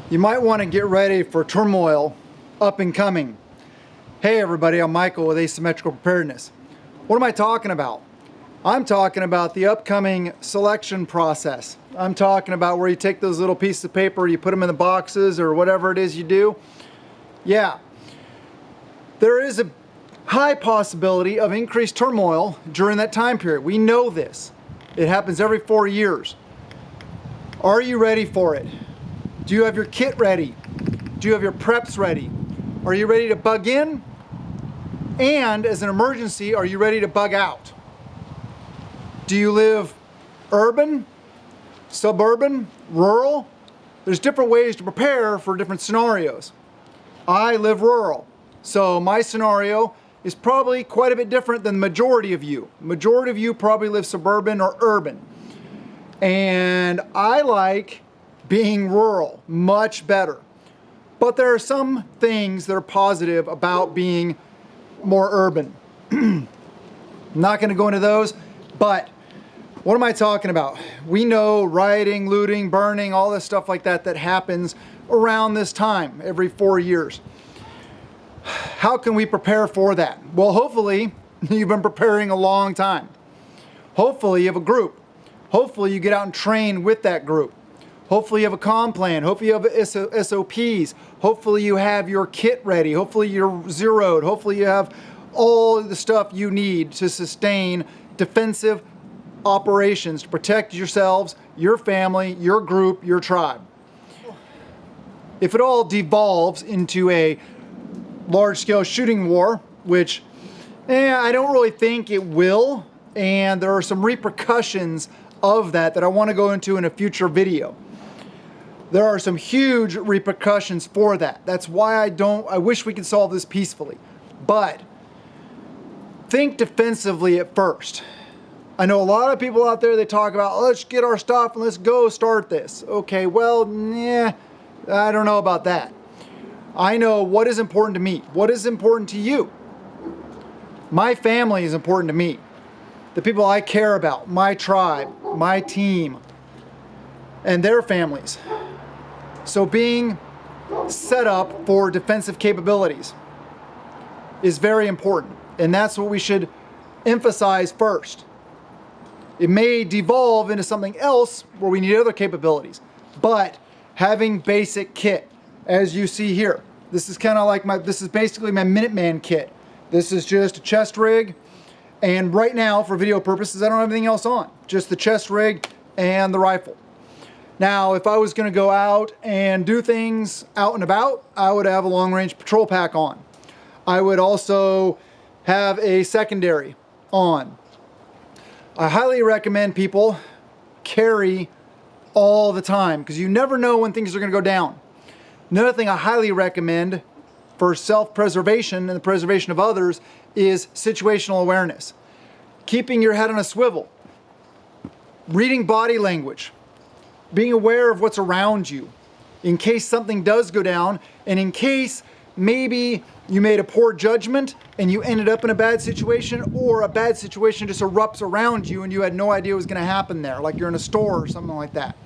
You might want to get ready for turmoil up and coming. Hey everybody, I'm Michael with Asymmetrical Preparedness. What am I talking about? I'm talking about the upcoming selection process. I'm talking about where you take those little pieces of paper, you put them in the boxes or whatever it is you do. Yeah, there is a high possibility of increased turmoil during that time period. We know this. It happens every 4 years. Are you ready for it? Do you have your kit ready? Do you have your preps ready? Are you ready to bug in? And as an emergency, are you ready to bug out? Do you live urban, suburban, rural? There's different ways to prepare for different scenarios. I live rural, so my scenario is probably quite a bit different than the majority of you. The majority of you probably live suburban or urban. And I like being rural much better. But there are some things that are positive about being more urban. I'm not going to go into those, but what am I talking about? We know rioting, looting, burning, all this stuff like that that happens around this time every 4 years. How can we prepare for that? Well, hopefully you've been preparing a long time. Hopefully you have a group. Hopefully you get out and train with that group. Hopefully you have a comm plan. Hopefully you have SOPs. Hopefully you have your kit ready. Hopefully you're zeroed. Hopefully you have all the stuff you need to sustain defensive operations to protect yourselves, your family, your group, your tribe. If it all devolves into a large-scale shooting war, which I don't really think it will, and there are some repercussions of that I want to go into in a future video. There are some huge repercussions for that. That's why I wish we could solve this peacefully. But think defensively at first. I know a lot of people out there, they talk about, oh, let's get our stuff and let's go start this. Okay, well, I don't know about that. I know what is important to me. What is important to you? My family is important to me. The people I care about, my tribe, my team, and their families. So being set up for defensive capabilities is very important, and that's what we should emphasize first. It may devolve into something else where we need other capabilities, but having basic kit, as you see here, this is kind of like this is basically my Minuteman kit. This is just a chest rig, and right now, for video purposes, I don't have anything else on, just the chest rig and the rifle. Now, if I was going to go out and do things out and about, I would have a long-range patrol pack on. I would also have a secondary on. I highly recommend people carry all the time because you never know when things are going to go down. Another thing I highly recommend for self-preservation and the preservation of others is situational awareness. Keeping your head on a swivel, reading body language, being aware of what's around you in case something does go down, and in case maybe you made a poor judgment and you ended up in a bad situation, or a bad situation just erupts around you and you had no idea what was going to happen there, like you're in a store or something like that.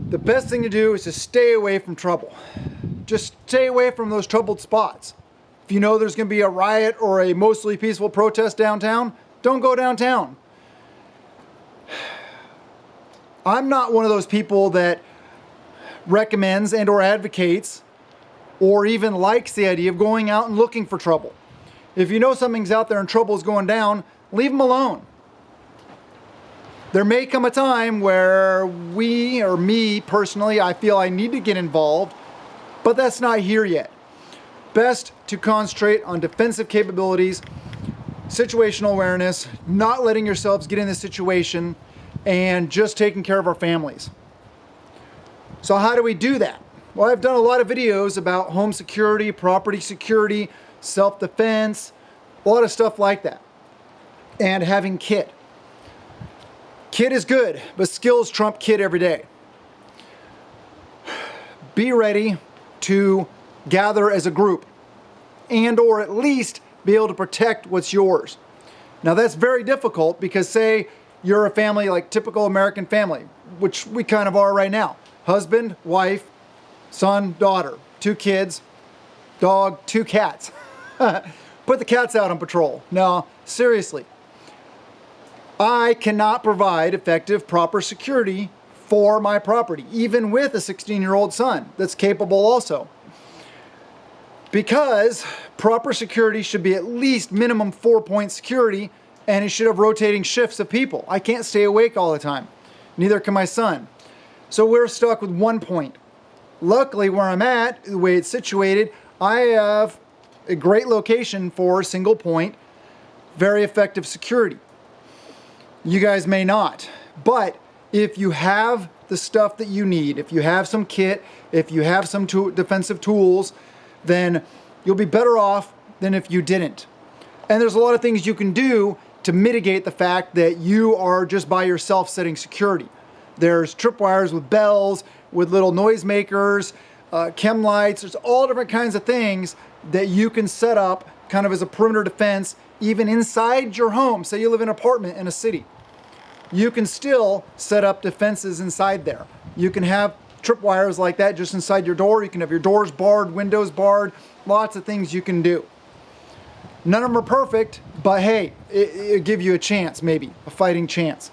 The best thing to do is to stay away from trouble. Just stay away from those troubled spots. If you know there's going to be a riot or a mostly peaceful protest downtown, don't go downtown. I'm not one of those people that recommends and or advocates or even likes the idea of going out and looking for trouble. If you know something's out there and trouble's going down, leave them alone. There may come a time where we, or me personally, I feel I need to get involved, but that's not here yet. Best to concentrate on defensive capabilities, situational awareness, not letting yourselves get in this situation, and just taking care of our families. So how do we do that? Well, I've done a lot of videos about home security, property security, self-defense, a lot of stuff like that. And having kit. Kit is good, but skills trump kit every day. Be ready to gather as a group and or at least be able to protect what's yours. Now that's very difficult because say you're a family like typical American family, which we kind of are right now. husband, wife, son, daughter, 2 kids, dog, 2 cats. Put the cats out on patrol. No, seriously. I cannot provide effective, proper security for my property, even with a 16-year-old son that's capable also. Because proper security should be at least minimum 4-point security, and it should have rotating shifts of people. I can't stay awake all the time. Neither can my son. So we're stuck with 1 point. Luckily, where I'm at, the way it's situated, I have a great location for single point, very effective security. You guys may not. But if you have the stuff that you need, if you have some kit, if you have some defensive tools, then you'll be better off than if you didn't. And there's a lot of things you can do to mitigate the fact that you are just by yourself setting security. There's tripwires with bells, with little noisemakers, chem lights. There's all different kinds of things that you can set up kind of as a perimeter defense, even inside your home. Say you live in an apartment in a city. You can still set up defenses inside there. You can have tripwires like that just inside your door. You can have your doors barred, windows barred, lots of things you can do. None of them are perfect, but hey, it'll give you a chance, maybe, a fighting chance.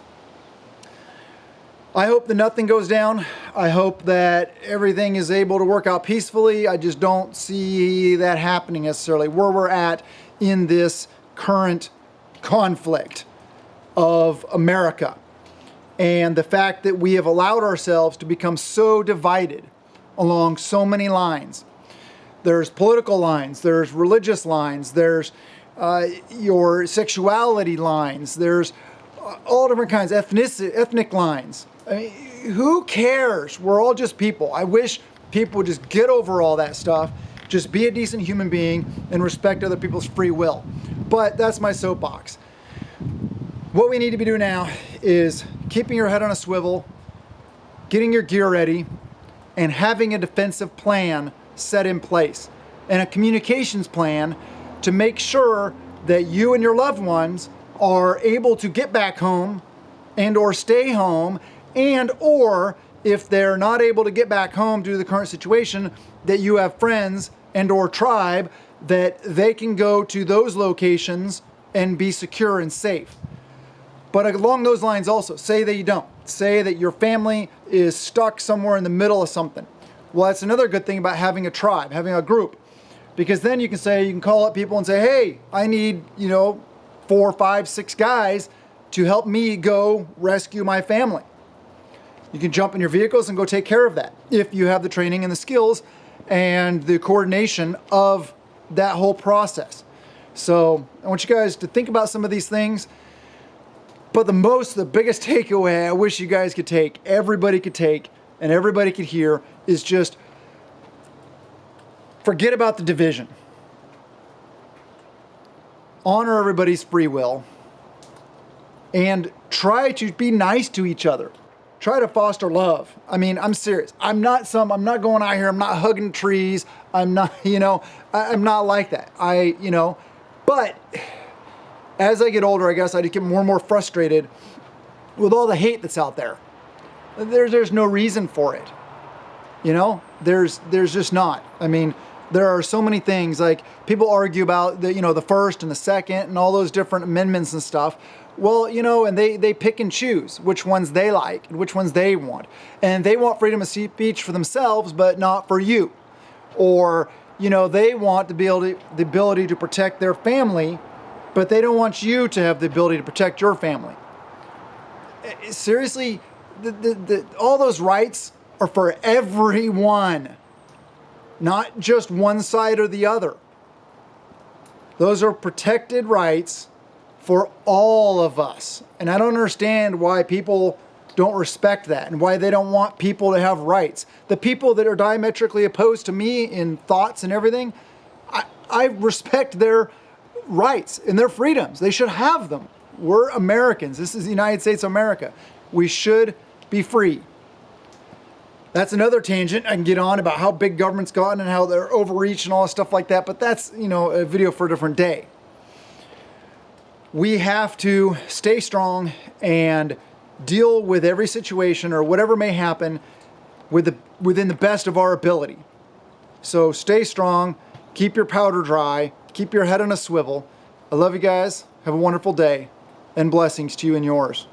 I hope that nothing goes down. I hope that everything is able to work out peacefully. I just don't see that happening necessarily where we're at in this current conflict of America. And the fact that we have allowed ourselves to become so divided along so many lines. There's political lines, there's religious lines, there's your sexuality lines, there's all different kinds, ethnic lines. I mean, who cares? We're all just people. I wish people would just get over all that stuff, just be a decent human being and respect other people's free will. But that's my soapbox. What we need to be doing now is keeping your head on a swivel, getting your gear ready, and having a defensive plan set in place and a communications plan to make sure that you and your loved ones are able to get back home and or stay home, and or if they're not able to get back home due to the current situation, that you have friends and or tribe that they can go to those locations and be secure and safe. But along those lines also, say that you don't. Say that your family is stuck somewhere in the middle of something. Well, that's another good thing about having a tribe, having a group. Because then you can call up people and say, hey, I need, 4, 5, 6 guys to help me go rescue my family. You can jump in your vehicles and go take care of that if you have the training and the skills and the coordination of that whole process. So I want you guys to think about some of these things. But the biggest takeaway I wish you guys could take, everybody could take, and everybody could hear is just forget about the division. Honor everybody's free will. And try to be nice to each other. Try to foster love. I mean, I'm serious. I'm not going out here, I'm not hugging trees. I'm not, I'm not like that. But as I get older, I guess I just get more and more frustrated with all the hate that's out there. There's no reason for it. There's just not. I mean, there are so many things, like people argue about the first and the second and all those different amendments and stuff. Well, and they pick and choose which ones they like and which ones they want. And they want freedom of speech for themselves, but not for you. Or, they want the ability to protect their family, but they don't want you to have the ability to protect your family. Seriously, all those rights are for everyone, not just one side or the other. Those are protected rights for all of us. And I don't understand why people don't respect that and why they don't want people to have rights. The people that are diametrically opposed to me in thoughts and everything, I respect their rights and their freedoms. They should have them. We're Americans. This is the United States of America. We should be free. That's another tangent I can get on about how big government's gotten and how they're overreach and all stuff like that, but that's, a video for a different day. We have to stay strong and deal with every situation or whatever may happen within the best of our ability. So stay strong, keep your powder dry, keep your head on a swivel. I love you guys. Have a wonderful day, and blessings to you and yours.